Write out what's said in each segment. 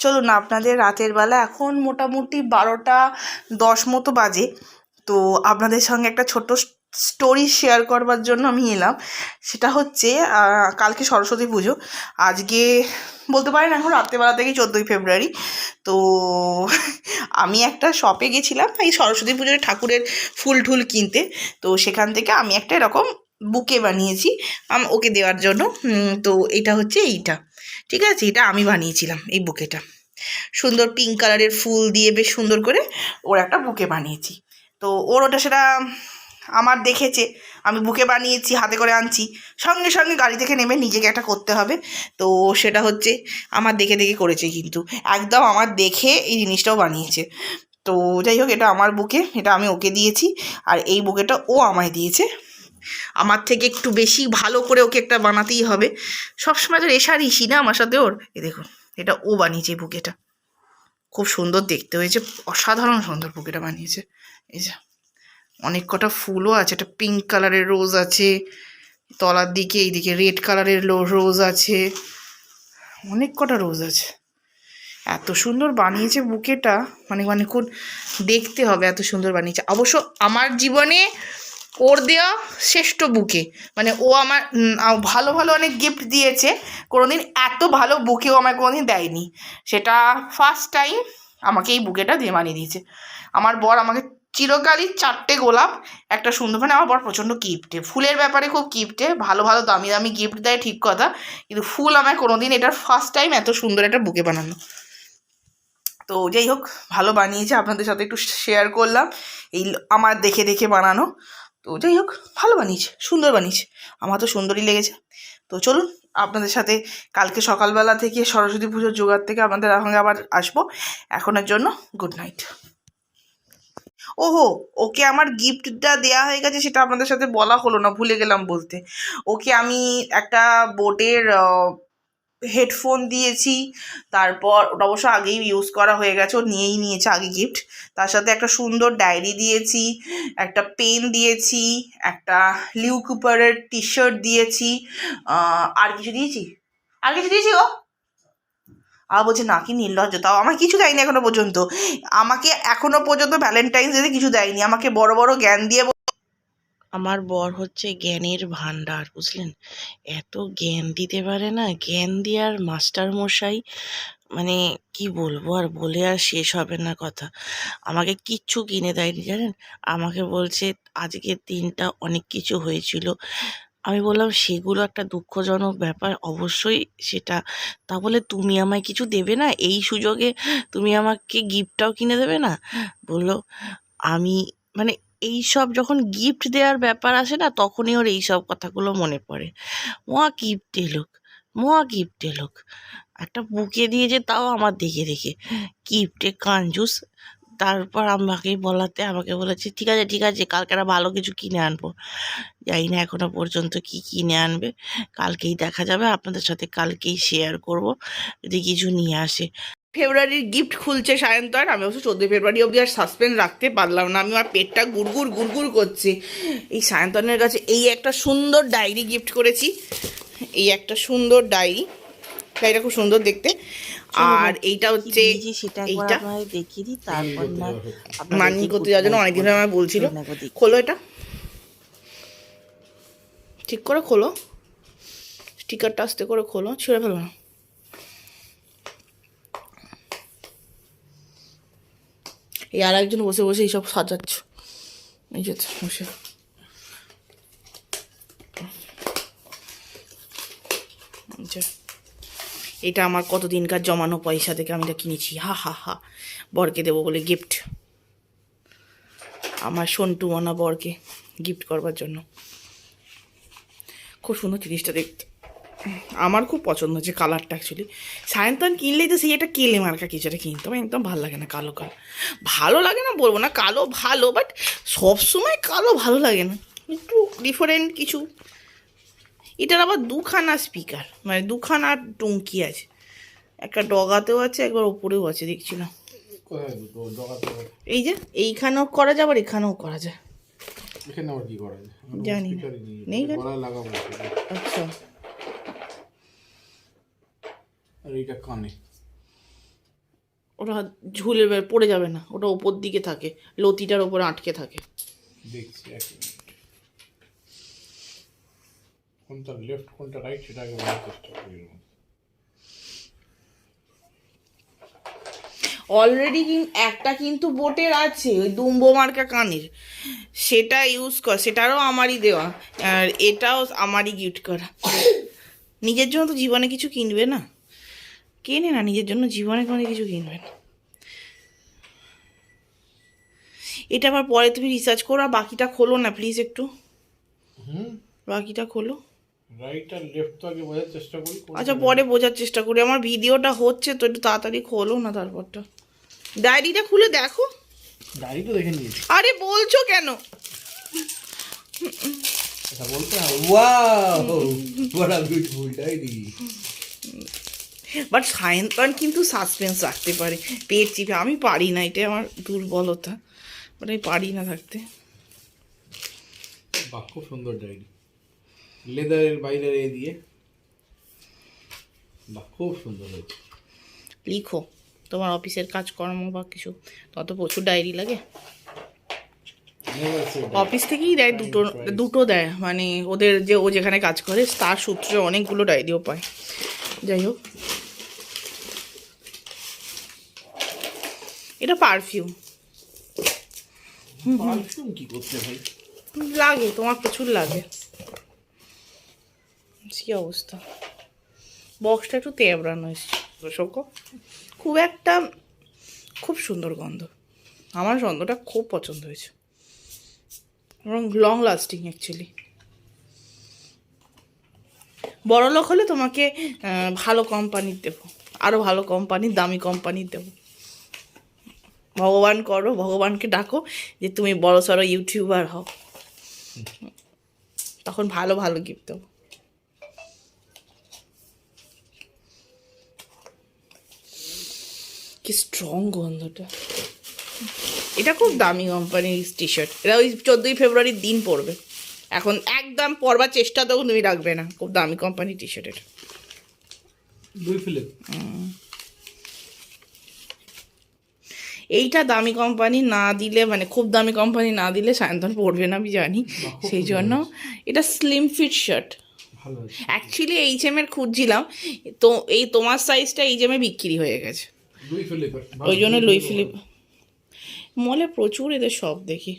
চলুন না আপনাদের রাতের বেলা এখন মোটামুটি 12টা 10 মতো বাজে, তো আপনাদের সঙ্গে একটা ছোট্ট স্টোরি শেয়ার করবার জন্য আমি এলাম। সেটা হচ্ছে কালকে সরস্বতী পুজো, আজকে বলতে পারেন এখন রাত্রেবেলা থেকেই 14ই ফেব্রুয়ারি। তো আমি একটা শপে গেছিলাম এই সরস্বতী পুজোর ঠাকুরের ফুল ঠুল কিনতে। তো সেখান থেকে আমি একটা এরকম বুকে বানিয়েছি ওকে দেওয়ার জন্য। তো এটা হচ্ছে এইটা, ঠিক আছে, এটা আমি বানিয়েছিলাম এই বুকেটা। সুন্দর পিঙ্ক কালারের ফুল দিয়ে বেশ সুন্দর করে ওর একটা বুকে বানিয়েছি। তো ওর ওটা সেটা আমার দেখেছে আমি বুকে বানিয়েছি, হাতে করে আনছি, সঙ্গে সঙ্গে গাড়ি থেকে নেমে নিজেকে একটা করতে হবে। তো সেটা হচ্ছে আমার দেখে দেখে করেছে, কিন্তু একদম আমার দেখে এই জিনিসটাও বানিয়েছে। তো যাই হোক, এটা আমার বুকে, এটা আমি ওকে দিয়েছি, আর এই বুকেটা ও আমায় দিয়েছে। আমার থেকে একটু বেশি ভালো করে ওকে একটা বানাতেই হবে, সবসময় তো রেশারেশি না আমার সাথে ওর। এ দেখুন, এটা ও বানিয়েছে এই বুকেটা, খুব সুন্দর দেখতে হয়েছে, অসাধারণ সুন্দর বুকেটা বানিয়েছে। এই যে অনেক কটা ফুলও আছে, একটা পিঙ্ক কালারের রোজ আছে তলার দিকে, এইদিকে রেড কালারের রোজ আছে, অনেক কটা রোজ আছে। এত সুন্দর বানিয়েছে বুকেটা, মানে মানে কোন দেখতে হবে, এত সুন্দর বানিয়েছে। অবশ্য আমার জীবনে ওর দেওয়া শ্রেষ্ঠ বুকে, মানে ও আমার ভালো ভালো অনেক গিফট দিয়েছে, কোনোদিন এত ভালো বুকেও আমায় কোনোদিন দেয়নি। সেটা ফার্স্ট টাইম আমাকে এই বুকেটা দিয়ে বানিয়ে দিয়েছে। আমার বর আমাকে চিরকালই 4টে গোলাপ, একটা সুন্দর, মানে আমার বর প্রচণ্ড কিপ্টে, ফুলের ব্যাপারে খুব কিপ্টে, ভালো ভালো দামি দামি গিফট দেয় ঠিক কথা, কিন্তু ফুল আমায় কোনোদিন, এটার ফার্স্ট টাইম এত সুন্দর একটা বুকে বানানো। তো যাই হোক, ভালো বানিয়েছে, আপনাদের সাথে একটু শেয়ার করলাম এই আমার দেখে দেখে বানানো। তো যাই হোক, ভালো বানিয়েছে, সুন্দর বানিয়েছে, আমার তো সুন্দরই লেগেছে। তো চলুন, আপনাদের সাথে কালকে সকালবেলা থেকে সরস্বতী পুজোর জোগাড় থেকে আপনাদের সঙ্গে আবার আসবো। এখনের জন্য গুড নাইট। ওহো, ওকে আমার গিফটটা দেয়া হয়ে গেছে, সেটা আপনাদের সাথে বলা হলো না, ভুলে গেলাম বলতে। ওকে আমি একটা বোটের হেডফোন দিয়েছি, তারপর ওটা অবশ্য আগেই ইউজ করা হয়ে গেছে, ও নিয়েই নিয়েছে আগে গিফট। তার সাথে একটা সুন্দর ডায়েরি দিয়েছি, একটা পেন দিয়েছি, একটা লিউ কুপারের টি শার্ট দিয়েছি, আর কিছু দিয়েছি, আর কিছু দিয়েছি ও বলছে না, কি নির্লজ্জ, তাও আমার কিছু দেয়নি এখনো পর্যন্ত। আমাকে এখনো পর্যন্ত ভ্যালেন্টাইন্স ডেতে কিছু দেয়নি, আমাকে বড় বড় জ্ঞান দিয়ে। আমার বর হচ্ছে জ্ঞানের ভান্ডার, বুঝলেন? এত জ্ঞান দিতে পারে না, জ্ঞান দেওয়ার মাস্টার মশাই, মানে কি বলবো, আর বলে আর শেষ হবে না কথা। আমাকে কিচ্ছু কিনে দেয়নি জানেন, আমাকে বলছে আজকের দিনটা অনেক কিছু হয়েছিল। আমি বললাম সেগুলো একটা দুঃখজনক ব্যাপার, অবশ্যই সেটা। তা বলে তুমি আমায় কিছু দেবে না এই সুযোগে, তুমি আমাকে গিফটটাও কিনে দেবে না? বললো আমি, মানে এই সব যখন গিফট দেওয়ার ব্যাপার আসে না, তখনই ওর এই সব কথাগুলো মনে পড়ে। মহা গিফট এলোক, মহা গিফট এলোক, একটা বুকে দিয়েছে, তাও আমার দেখে দেখে, গিফটে কাঞ্জুস। তারপর আমাকেই বলাতে আমাকে বলেছে ঠিক আছে ঠিক আছে, কালকে একটা ভালো কিছু কিনে আনবো। জানি না এখনো পর্যন্ত কি কিনে আনবে, কালকেই দেখা যাবে, আপনাদের সাথে কালকেই শেয়ার করব যদি কিছু নিয়ে আসে। ফেব্রুয়ারির গিফট খুলছে সায়ন্তন, আমি অবশ্য 14 ফেব্রুয়ারি অবধি আর সাসপেন্স রাখতে পারলাম না, আমি আমার পেটটা গুড়গুড় গুড়গুড় করছে। এই সায়ন্তনের কাছে এই একটা সুন্দর ডায়েরি গিফট করেছি, এই একটা সুন্দর ডায়েরিটা খুব সুন্দর দেখতে। আর এইটা হচ্ছে, সেটা এইটা দেখিয়ে দিই, তারপর না মার্নিং করতে যাওয়ার জন্য অনেকদিন ধরে আমার বলছিল। খোলো, এটা ঠিক করে খোলো, স্টিকারটা আস্তে করে খোলো, ছিঁড়ে ফেলো না। এই আর একজন বসে বসে এইসব সাজাচ্ছ, এই যে বসে। এটা আমার কতদিনকার জমানো পয়সা থেকে আমি এটা কিনেছি, হা হা হা, বরকে দেবো বলে গিফট, আমার সন্টু মনা বরকে গিফট করবার জন্য। খুব সুন্দর জিনিসটা দেখতে, আমার খুব পছন্দ হচ্ছে কালারটা। অ্যাকচুয়ালি সায়ন্তন কিনলেই তো সেই একটা কেলে মার্কা কিছু একটা কিনতে হবে, একদম ভালো লাগে না কালো কালো, ভালো লাগে না বলবো না, কালো ভালো, বাট সবসময় কালো ভালো লাগে না, একটু ডিফারেন্ট কিছু। এটার আবার দুখানা স্পিকার, মানে দুখানা টুঙ্কি আছে, একটা ডগাতেও আছে, একবার ওপরেও আছে দেখছিলাম। এই যে এইখানেও করা যায়, আবার এখানেও করা যায়, এখানে আবার কি করা যায় জানি না, নেই গলায় লাগাবো। আচ্ছা, আর এইটা কানে। ওটা ঝুলে পড়ে যাবে না, ওটা ওপর দিকে থাকে, লতিটার ওপরে আটকে থাকে। দেখছি এক মিনিট, কোনটা লেফট কোনটা রাইট সেটা আগে বলার চেষ্টা করি। অলরেডি একটা কিন্তু বোটের আছে, ওই দুম্বো মার্কা কানের, সেটা ইউজ কর, সেটারও আমারই দেওয়া, আর এটাও আমারই গিফট করা। নিজের জন্য তো জীবনে কিছু কিনবে না, কেনে না নিজের জন্য জীবনে কোনো কিছু কিনবে না। এটা আবার পরে তুমি রিসার্চ করো, আর বাকিটা খোলো না প্লিজ একটু, বাকিটা খোলো। রাইট আর লেফট তো আগে বোঝার চেষ্টা করি। আচ্ছা পরে বোঝার চেষ্টা করি, আমার ভিডিওটা হচ্ছে তো, একটু তাড়াতাড়ি খোলো না। তারপরটা ডায়েরিটা খুলে দেখো। ডায়েরি তো দেখে নিয়েছি। আরে বলছো কেন? এটা বলতে হবে। Wow, what a beautiful diary. But Sayantan কিন্তু সাসপেন্স রাখতে পারে, পেট চিপে, আমি পারি না, এটা আমার দুর্বলতা, বাট আমি পারি না থাকতে। বাহ, খুব সুন্দর ডায়েরি, লেদারের বাইরে এ দিয়ে, বাহ খুব সুন্দর হয়েছে। লিখো তোমার অফিসের কাজকর্ম বা কিছু, তত প্রচুর ডায়েরি লাগে। অফিস থেকেই দেয়, দুটো দেয়, মানে ওদের যে ও যেখানে কাজ করে তার সূত্রে অনেকগুলো ডায়েরিও পায়। যাই হোক, এটা পারফিউম। পারফিউম কি করতে ভাই? লাগে, তোমার প্রচুর লাগে। কি অবস্থা, বক্সটা একটু তেবড়ানো এসছে শোকো, খুব একটা, খুব সুন্দর গন্ধ, আমার গন্ধটা খুব পছন্দ হয়েছে এবং লং লাস্টিং অ্যাকচুয়ালি। বড় লোক হলে তোমাকে ভালো কোম্পানির দেবো, আরও ভালো কোম্পানির, দামি কোম্পানির দেবো। ভগবান করো, ভগবানকে ডাকো যে তুমি বড় সড়ো ইউটিউবার হও, তখন ভালো ভালো গিফট দেবো। কি স্ট্রং গন্ধটা, এটা খুব দামি কোম্পানির টি শার্ট, এটা ওই 14ই ফেব্রুয়ারির দিন পরবে, এখন একদম পরবার চেষ্টা তো তুমি রাখবে না, খুব দামি কোম্পানির টি শার্ট এটা। দুই ফিলিপ, এইটা দামি কোম্পানি না দিলে, মানে খুব দামি কোম্পানি না দিলে সায়ন্তন পরবে না, আমি জানি, সেই জন্য এটা স্লিম ফিট শার্ট। ভালো আছে। অ্যাকচুয়ালি এইচএম এর খুঁজছিলাম, তো এই তোমার সাইজটা এইচএম এ বিক্রি হয়ে গেছে, লুই ফিলিপ, ওই জন্য লুই ফিলিপ মলে প্রচুর এদের সব দেখি।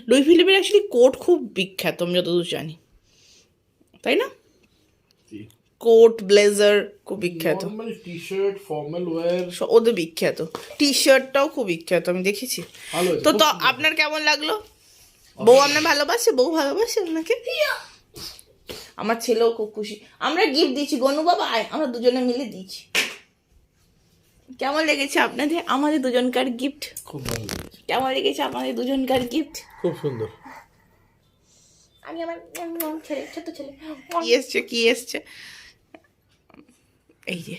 লুই ফিলিপের অ্যাকচুয়ালি কোট খুব বিখ্যাত, আমি যতদূর জানি, তাই না? কোট ব্লেজার খুব বিখ্যাত, normal T shirt, formal wire ওদের বিখ্যাত, টি শার্টটাও খুব বিখ্যাত, আমি দেখেছি। ভালো হয়েছে। তো আপনার কেমন লাগলো? বউ আপনার ভালোবাসে, বউ ভালোবাসে আপনাকে? আমার ছেলেও খুব খুশি, আমরা গিফট দিচ্ছি, গনু বাবা আয়, আমরা দুজনে মিলে দিচ্ছি। কেমন লেগেছে আপনাদের আমাদের দুজনকার গিফট? খুব ভালো লেগেছে, কেমন লেগেছে আমাদের দুজনকার গিফট? খুব সুন্দর। আমি আমার ছেলে, ছোট ছেলে, কি এসছে এই যে,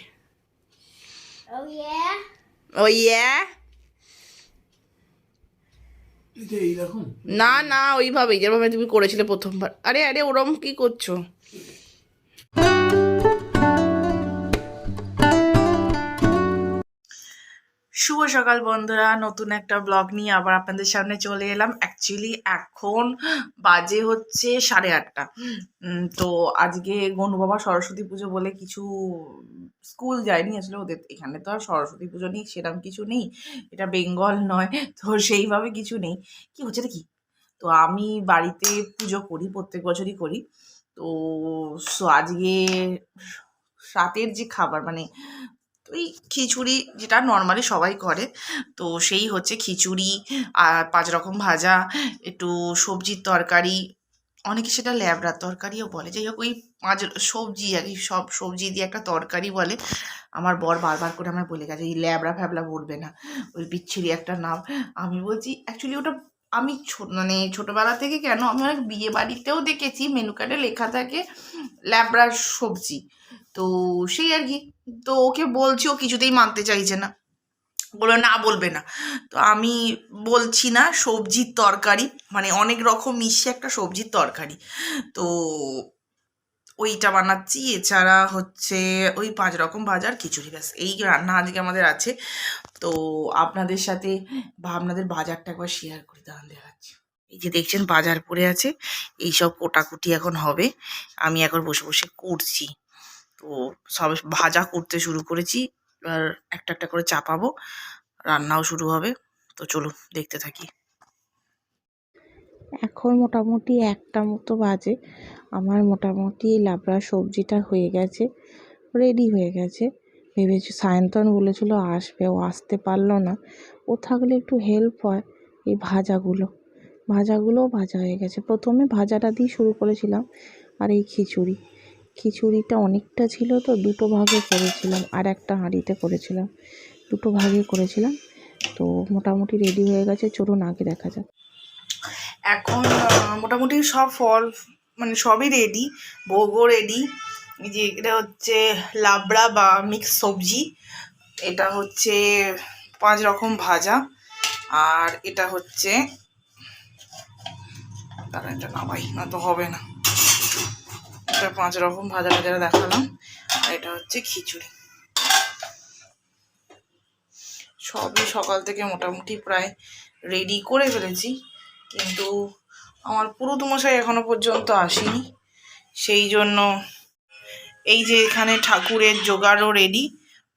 ও ইয়া, এটা এইরকম না না ওইভাবেই যেভাবে তুমি করেছিলে প্রথমবার। আরে আরে ওরম কি করছো? শুভ সকাল বন্ধুরা, নতুন একটা ব্লগ নিয়ে আবার আপনাদের সামনে চলে এলাম। অ্যাকচুয়ালি এখন বাজে হচ্ছে 8:30। তো আজকে গনু বাবা সরস্বতী পুজো বলে কিছু স্কুল যায়নি, আসলে ওদের এখানে তো আর সরস্বতী পুজো নেই, সেরকম কিছু নেই, এটা বেঙ্গল নয়, তো সেইভাবে কিছু নেই। কি হচ্ছে কি, তো আমি বাড়িতে পুজো করি, প্রত্যেক বছরই করি। তো আজকে রাতের যে খাবার, মানে ওই খিচুড়ি যেটা নর্মালি সবাই করে, তো সেই হচ্ছে খিচুড়ি আর 5 রকম ভাজা, একটু সবজির তরকারি, অনেকে সেটা ল্যাবড়ার তরকারিও বলে, যাই হোক ওই 5 সবজি আর কি, সব সবজি দিয়ে একটা তরকারি বলে। আমার বর বারবার করে আমার বলে গেছে এই ল্যাবড়া ফ্যাবলা বলবে না, ওই বিচ্ছিরি একটা নাম। আমি বলছি অ্যাকচুয়ালি ওটা আমি মানে ছোটোবেলা থেকে, কেন আমি অনেক বিয়ে বাড়িতেও দেখেছি মেনু কার্ডে লেখা থাকে ল্যাবড়ার সবজি, তো সেই আর কি। তো ওকে বলছি, ও কিছুতেই মানতে চাইছে না, বললো না বলবে না। তো আমি বলছি না, সবজির তরকারি, মানে অনেক রকম মিশিয়ে একটা সবজির তরকারি। তো ওইটা বানাচ্ছি। এছাড়া হচ্ছে ওই 5 রকম ভাজা আর খিচুড়ি, ব্যাস এই রান্না আজকে আমাদের আছে। তো আপনাদের সাথে আপনাদের বাজারটা একবার শেয়ার করি, দাঁড়ান দেখাচ্ছি। এই যে দেখছেন বাজার পড়ে আছে, এইসব কোটাকুটি এখন হবে, আমি এখন বসে বসে করছি। তো সব ভাজা করতে শুরু করেছি, এবার একটা একটা করে চাপাবো, রান্নাও শুরু হবে। তো চলুন দেখতে থাকি। এখন মোটামুটি 1টা মতো বাজে। আমার মোটামুটি লাবড়া সবজিটা হয়ে গেছে, রেডি হয়ে গেছে। ভেবেছি সায়ন্তন বলেছিল আসবে, ও আসতে পারলো না। ও থাকলে একটু হেল্প হয়। এই ভাজাগুলোও ভাজা হয়ে গেছে। প্রথমে ভাজাটা দিয়ে শুরু করেছিলাম। আর এই খিচুড়িটা অনেকটা ছিল, তো দুটো ভাগে করেছিলাম, আর একটা হাঁড়িতে করেছিলাম, দুটো ভাগে করেছিলাম। তো মোটামুটি রেডি হয়ে গেছে, চলুন আগে দেখা যাক। এখন মোটামুটি সব ফল মানে সবই রেডি, ভোগও রেডি। এই যে এটা হচ্ছে লাবড়া বা মিক্স সবজি, এটা হচ্ছে 5 রকম ভাজা, আর এটা হচ্ছে, তারা এটা নামাই না তো হবে না, এটা 5 রকম ভাজাটা যেটা দেখালাম, আর এটা হচ্ছে খিচুড়ি। সবই সকাল থেকে মোটামুটি প্রায় রেডি করে ফেলেছি, কিন্তু আমার পুরোহিতমশাই এখনো পর্যন্ত আসেনি, সেই জন্য এই যে এখানে ঠাকুরের জোগাড়ও রেডি,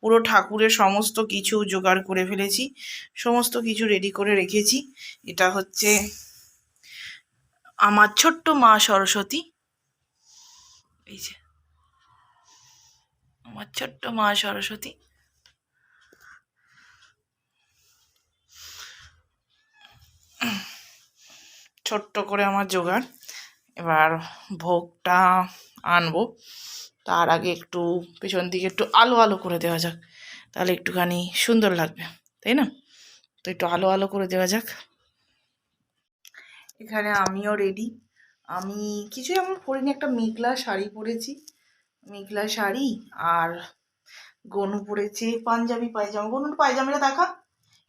পুরো ঠাকুরের সমস্ত কিছু জোগাড় করে ফেলেছি, সমস্ত কিছু রেডি করে রেখেছি। এটা হচ্ছে আমার ছোট্ট মা সরস্বতী, এই যে আমার ছোট্ট মা সরস্বতী। ছোট্ট করে আমার জোগাড়, এবার ভোগটা আনবো, তার আগে একটু পেছন দিকে একটু আলো আলো করে দেওয়া যাক, তাহলে একটুখানি সুন্দর লাগবে, তাই না? তো একটু আলো আলো করে দেওয়া যাক। এখানে আমিও রেডি, আমি কিছুই এমন পরিনি, একটা মেঘলা শাড়ি পরেছি, মেঘলা শাড়ি, আর গনু পরেছে পাঞ্জাবি পায়জামা। গনুর পায়জামাটা দেখা,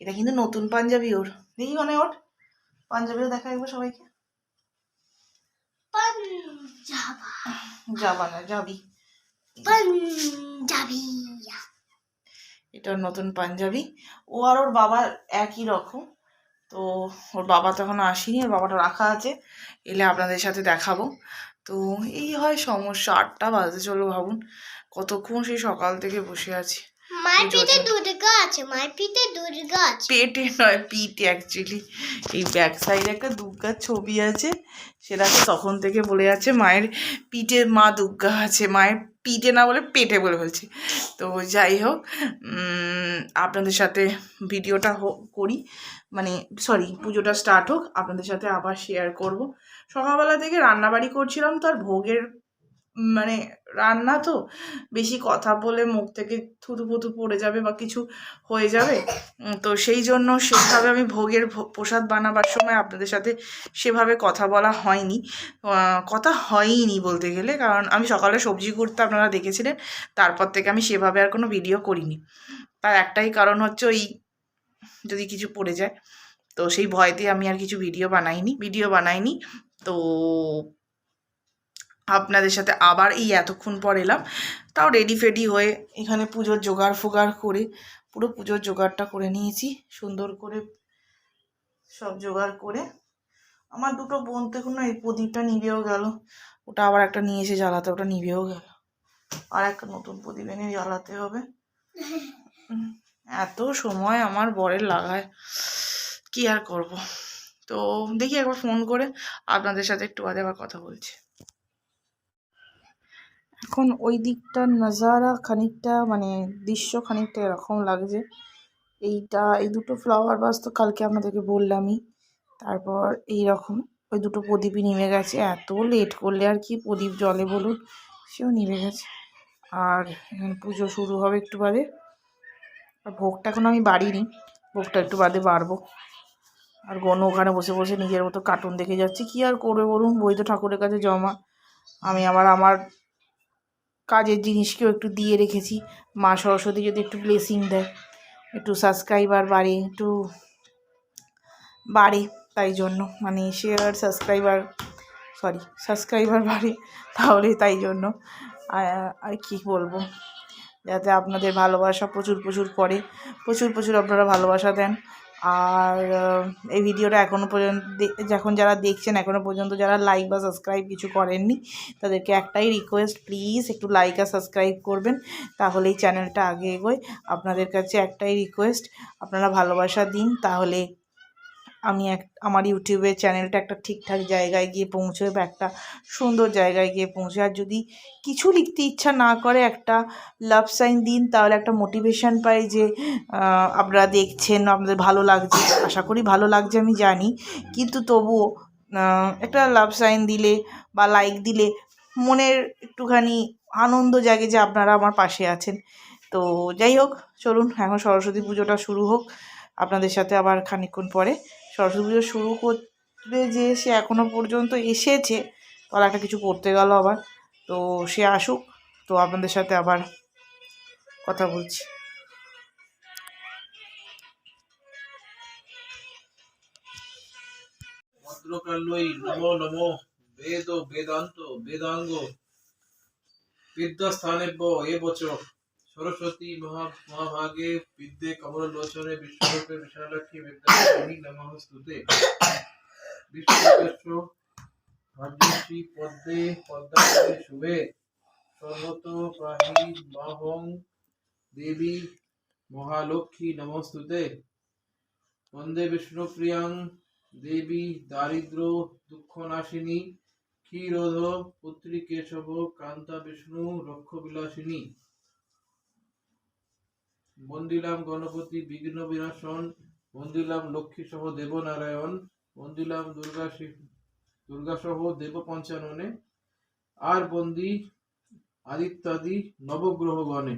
এটা কিন্তু নতুন পাঞ্জাবি ওর, দেখি মানে ওর পাঞ্জাবিটা দেখা একবার সবাইকে। যাবা না যাবি, এটা নতুন পাঞ্জাবি। ও আর ওর বাবা একই রকম, তো ওর বাবা তো এখনো আসেনি, ওর বাবাটা রাখা আছে, এলে আপনাদের সাথে দেখাবো। তো এই হয় সমস্যা, 8টা বাজতে চলো, ভাবুন কতক্ষণ সেই সকাল থেকে বসে আছি। পেটে নয়, পিঠে অ্যাকচুয়ালি, এই ব্যাক সাইডে একটা দুর্গার ছবি আছে, সেটাকে তখন থেকে বলে যাচ্ছে মায়ের পিঠে মা দুর্গা আছে, মায়ের পিঠে না বলে পেটে বলে ফেলছি। তো যাই হোক, আপনাদের সাথে ভিডিওটা করি, মানে সরি পুজোটা স্টার্ট হোক, আপনাদের সাথে আবার শেয়ার করব। সকালবেলা থেকে রান্নাবাড়ি করছিলাম, তো আর ভোগের মানে রান্না তো বেশি কথা বলে মুখ থেকে থুতু ফুতু পড়ে যাবে বা কিছু হয়ে যাবে, তো সেই জন্য সেভাবে আমি ভোগের প্রসাদ বানাবার সময় আপনাদের সাথে সেভাবে কথা বলা হয়নি, কথা হয়নি বলতে গেলে, কারণ আমি সকালে সবজি করতে আপনারা দেখেছিলেন, তারপর থেকে আমি সেভাবে আর কোনো ভিডিও করিনি। তার একটাই কারণ হচ্ছে ওই যদি কিছু পড়ে যায়, তো সেই ভয়তে আমি আর কিছু ভিডিও বানাইনি। তো আপনাদের সাথে আবার এই এতক্ষণ পর এলাম, তাও রেডি ফেডি হয়ে এখানে পুজোর জোগাড় ফোগাড় করে পুরো পুজোর জোগাড়টা করে নিয়েছি সুন্দর করে, সব জোগাড় করে। আমার দুটো বোন তো এখন এই প্রদীপটা নিভেও গেল, ওটা আবার একটা নিয়ে এসে জ্বালাতে, ওটা নিভেও গেল, আর একটা নতুন প্রদীপ এনে জ্বালাতে হবে। এত সময় আমার বরের লাগায়, কি আর করব। তো দেখি একবার ফোন করে আপনাদের সাথে একটু বাদে আবার কথা বলছি। এখন ওই দিকটার নাজারা খানিকটা মানে দৃশ্য খানিকটা এরকম লাগছে। এই দুটো ফ্লাওয়ার বাস তো কালকে আপনাদেরকে বললামই, তারপর এই রকম ওই দুটো প্রদীপই নিভে গেছে, এত লেট করলে আর কি প্রদীপ জ্বলে বলুন, সেও নিভে গেছে। আর এখানে পুজো শুরু হবে একটু বাদে, আর ভোগটা এখন আমি বাড়িনি, ভোগটা একটু বাদে বাড়বো। আর গনু ওখানে বসে বসে নিজের মতো কার্টুন দেখে যাচ্ছে, কি আর করবে বলুন, বই তো ঠাকুরের কাছে জমা, আমি আমার কাজের জিনিসকেও একটু দিয়ে রেখেছি, মা সরস্বতী যদি একটু ব্লেসিং দেয়, একটু সাবস্ক্রাইবার বাড়ে, তাই জন্য মানে শেয়ার সাবস্ক্রাইবার সরি সাবস্ক্রাইবার বাড়ে, তাহলে তাই জন্য। আর কি বলবো, যাতে আপনাদের ভালোবাসা প্রচুর প্রচুর পড়ে, প্রচুর প্রচুর আপনারা ভালোবাসা দেন। আর এই ভিডিওটা এখনও পর্যন্ত যখন যারা দেখছেন এখনও পর্যন্ত যারা লাইক বা সাবস্ক্রাইব কিছু করেননি, তাদেরকে একটাই রিকোয়েস্ট, প্লিজ একটু লাইক আর সাবস্ক্রাইব করবেন, তাহলেই চ্যানেলটা আগে এগোয়। আপনাদের কাছে একটাই রিকোয়েস্ট, আপনারা ভালোবাসা দিন, তাহলে আমি আমার ইউটিউবের চ্যানেলটা একটা ঠিকঠাক জায়গায় গিয়ে পৌঁছবে বা একটা সুন্দর জায়গায় গিয়ে পৌঁছে। আর যদি কিছু লিখতে ইচ্ছা না করে একটা লাভ সাইন দিন, তাহলে একটা মোটিভেশন পাই যে আপনারা দেখছেন, আপনাদের ভালো লাগছে। আশা করি ভালো লাগছে, আমি জানি, কিন্তু তবুও একটা লাভ সাইন দিলে বা লাইক দিলে মনের একটুখানি আনন্দ জাগে যে আপনারা আমার পাশে আছেন। তো যাই হোক, চলুন এখন সরস্বতী পুজোটা শুরু হোক আপনাদের সাথে আবার খানিকক্ষণ পরে। সরস্বতী পুজো শুরু করবে যে সে এখনও পর্যন্ত এসেছে, তাহলে একটা কিছু করতে গেল আবার, তো সে আসুক, তো আপনাদের সাথে আবার কথা বলছি। মন্ত্রকাল্যই নমো নমো বেদ বেদান্ত বেদাঙ্গ বিদ্যাস্থানেভ্য এ বছর সরস্বতী মহাভাগে বিদ্যে কমললোচনে বিশ্বরূপে বিশালাক্ষী বিদ্যালক্ষ্মী নমস্তুতে। বিশ্বরূপেশ্ব ভাগ্যশ্রী পদ্মে পদ্মাসনে শুভে সর্বত পাহি মাহং দেবী মহালক্ষ্মী নমস্তুতে। বন্দে বিষ্ণুপ্রিয়াং দেবী দারিদ্র দুঃখনাশিনী ক্ষীরোধ পুত্রী কেশব কান্তা বিষ্ণু রক্ষবিলাসিনী। বন্দিলাম গণপতি বিঘ্ন বিনাশন বন্দিলাম লক্ষ্মী সহ দেবনারায়ণ বন্দিলাম দুর্গা সহ দেব পঞ্চাননে আর বন্দি আদিত্যাদি নবগ্রহগণে।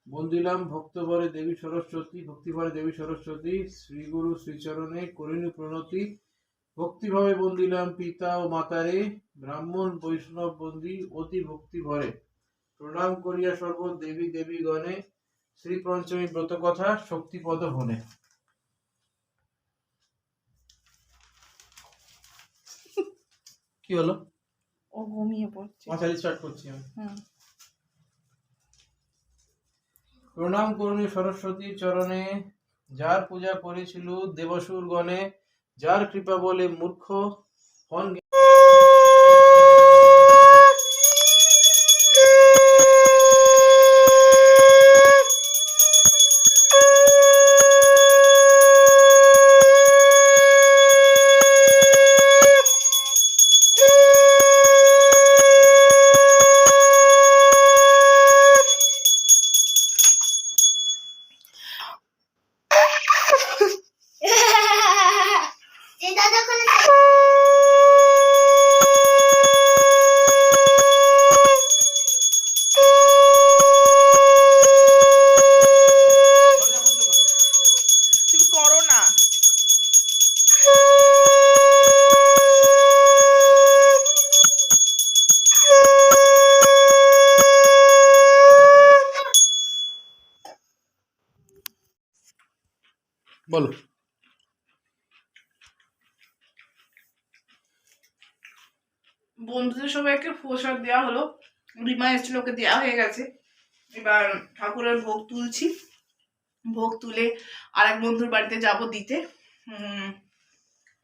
বন্দিলাম ভক্তভরে দেবী সরস্বতী ভক্তিভরে দেবী সরস্বতী শ্রীগুরু শ্রীচরণে করিনু প্রণতি। ভক্তিভাবে বন্দিলাম পিতা ও মাতারে ব্রাহ্মণ বৈষ্ণব বন্দি অতি ভক্তি ভরে। প্রণাম করিয়া সর্ব দেবী দেবী গণে শ্রী পঞ্চমী ব্রত কথা শক্তিপদ হনে। কি হলো? ও ঘুমিয়ে পড়ছে। স্টার্ট করছি আমি। প্রণাম করুণী সরস্বতী চরণে যার পূজা করেছিল দেবসুর গণে যার কৃপা বলে মূর্খ হন। তুমি করো না। বলো। বন্ধুদের সবাইকে প্রসাদ দেওয়া হলো, রিমা এসেছিল, ওকে দেওয়া হয়ে গেছে। এবার ঠাকুরের ভোগ তুলছি, ভোগ তুলে আর এক বন্ধুর বাড়িতে যাব দিতে।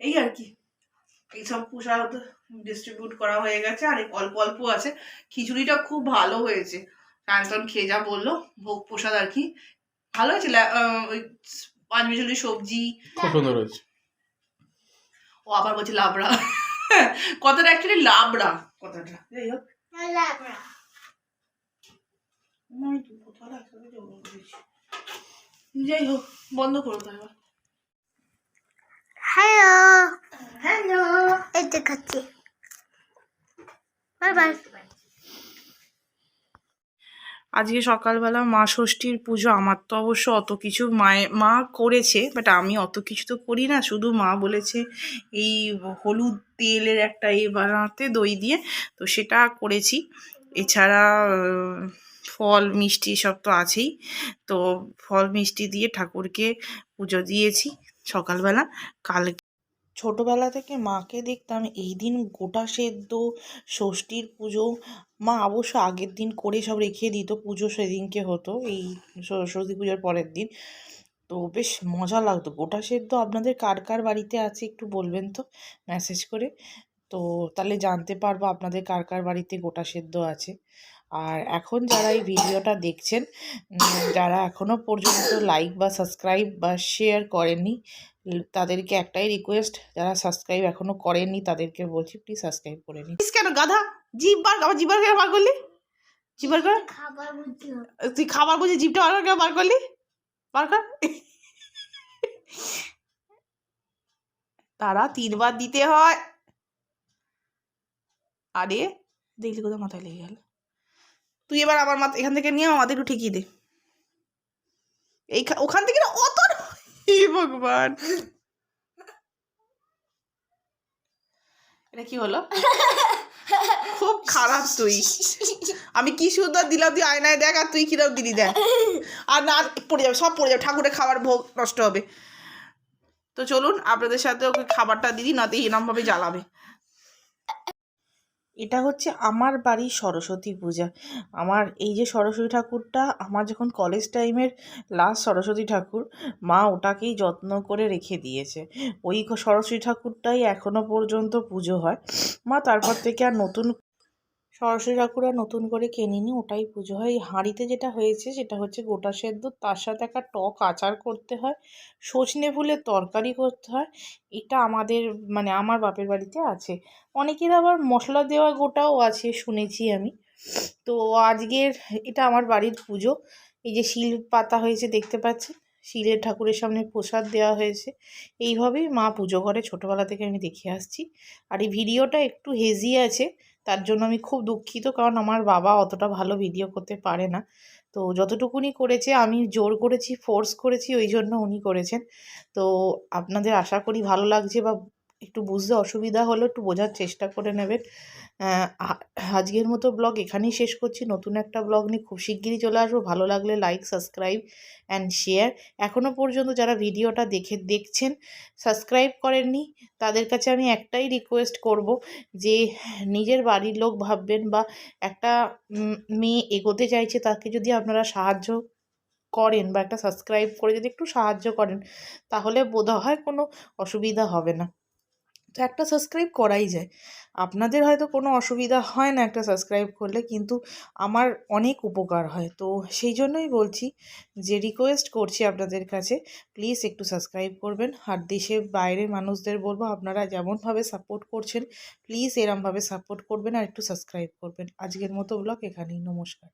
এই আর কি, এইসব প্রসাদ ডিস্ট্রিবিউট করা হয়ে গেছে, আর অল্প অল্প আছে। খিচুড়িটা খুব ভালো হয়েছে, সায়ন্তন খেয়ে যা বললো। ভোগ প্রসাদ আর কি ভালো হয়েছে। ওই পাঁচমিশালি সবজি খুব সুন্দর হয়েছে। ও আবার বলছে লাবড়া, কথাটা অ্যাকচুয়ালি লাবড়া কথাটা। যাই হোক, যাই হোক, বন্ধ করো তো এবার। হ্যালো হ্যালো, এই দেখাচ্ছি বাই বাই। আজকে সকালবেলা মা ষষ্ঠীর পুজো। আমার তো অবশ্য অত কিছু মা করেছে, বাট আমি অত কিছু তো করি না। শুধু মা বলেছে এই হলুদ তেলের একটা বানাতে দই দিয়ে, তো সেটা করেছি। এছাড়া ফল মিষ্টি সব তো আছেই, তো ফল মিষ্টি দিয়ে ঠাকুরকে পুজো দিয়েছি সকালবেলা। কাল ছোটোবেলা থেকে মাকে দেখতাম এই দিন গোটা সেদ্ধ, ষষ্ঠীর পুজো, মা অবশ্য আগের দিন করে সব রেখে দিত, পুজো সেদিনকে হতো এই সরস্বতী পুজোর পরের দিন। তো বেশ মজা লাগতো গোটা সেদ্ধ। আপনাদের কার কার বাড়িতে আছে একটু বলবেন তো মেসেজ করে, তো তাহলে জানতে পারবো আপনাদের কার কার বাড়িতে গোটা সেদ্ধ আছে। আর এখন যারা এই ভিডিওটা দেখছেন, যারা এখনও পর্যন্ত লাইক বা সাবস্ক্রাইব বা শেয়ার করেননি, তাদেরকে একটাই রিকোয়েস্ট, যারা সাবস্ক্রাইব এখনও করেননি তাদেরকে বলছি প্লিজ সাবস্ক্রাইব করে নিন। কেন গাধা জিভ বার, আবার জিভ বার কেন বার করলি? জিভ বার কর, তুই খাবার বুঝে জিভটা বার কেন বার করলি? বার কর। তারা 3 বার দিতে হয়। আরে দেখলি কোথাও মাথায় লেগে গেল। তুই এবার আমার মাথা এখান থেকে নিয়ে আমার মাথা একটু ঠিকিয়ে দে। এই ওখান থেকে না অত, হে ভগবান, এটা কি হলো? খুব খারাপ তুই। আমি কি সুন্দর দিলাম, তুই আয়নায় দেখ, আর তুই কিরম দিলি দেখ। আর না পড়ে যাবে, সব পড়ে যাবে, ঠাকুরের খাবার ভোগ নষ্ট হবে। তো চলুন আপনাদের সাথে ওকে খাবারটা দিদি, নাতে এরমভাবে জ্বালাবে। এটা হচ্ছে আমার বাড়ির সরস্বতী পূজা। আমার এই যে সরস্বতী ঠাকুরটা, আমার যখন কলেজ টাইমের লাস্ট সরস্বতী ঠাকুর, মা ওটাকেই যত্ন করে রেখে দিয়েছে। ওই সরস্বতী ঠাকুরটাই এখনো পর্যন্ত পুজো হয়। মা তারপর থেকে আর নতুন সরস্বতী ঠাকুর আর নতুন করে কেনিনি, ওটাই পুজো হয়। এই হাঁড়িতে যেটা হয়েছে সেটা হচ্ছে গোটা সেদ্ধ, তার সাথে একটা টক আচার করতে হয়, সজনে ফুলের তরকারি করতে হয়। এটা আমাদের মানে আমার বাপের বাড়িতে আছে। অনেকের আবার মশলা দেওয়া গোটাও আছে শুনেছি আমি। তো আজকের এটা আমার বাড়ির পুজো। এই যে শিল পাতা হয়েছে দেখতে পাচ্ছেন, শিলের ঠাকুরের সামনে প্রসাদ দেওয়া হয়েছে। এইভাবেই মা পুজো করে, ছোটোবেলা থেকে আমি দেখে আসছি। আর এই ভিডিওটা একটু হেজি আছে, তার জন্য আমি খুব দুঃখিত, কারণ আমার বাবা অতটা ভালো ভিডিও করতে পারে না। তো যতটুকুনি করেছে আমি জোর করেছি, ফোর্স করেছি, ওই জন্য উনি করেছেন। তো আপনাদের আশা করি ভালো লাগছে, বা একটু বুঝতে অসুবিধা হলেও একটু বোঝার চেষ্টা করে নেবেন। আজকের মতো ব্লগ এখানেই শেষ করছি। নতুন একটা ব্লগ নিয়ে খুব শিগগিরই চলে আসবো। ভালো লাগলে লাইক, সাবস্ক্রাইব অ্যান্ড শেয়ার। এখনও পর্যন্ত যারা ভিডিওটা দেখছেন, সাবস্ক্রাইব করেননি, তাদের কাছে আমি একটাই রিকোয়েস্ট করব যে নিজের বাড়ির লোক ভাববেন, বা একটা মেয়ে এগোতে চাইছে তাকে যদি আপনারা সাহায্য করেন, বা একটা সাবস্ক্রাইব করে যদি একটু সাহায্য করেন, তাহলে বোধহয় কোনো অসুবিধা হবে না। তো একটা সাবস্ক্রাইব করাই যায়। আপনাদের হয়তো কোনো অসুবিধা হয় না একটা সাবস্ক্রাইব করলে, কিন্তু আমার অনেক উপকার হয়। তো সেই জন্যই বলছি যে রিকোয়েস্ট করছি আপনাদের কাছে, প্লিজ একটু সাবস্ক্রাইব করবেন। আর দেশের বাইরের মানুষদের বলবো, আপনারা যেমনভাবে সাপোর্ট করছেন প্লিজ এরমভাবে সাপোর্ট করবেন, আর একটু সাবস্ক্রাইব করবেন। আজকের মতো ব্লগ এখানেই, নমস্কার।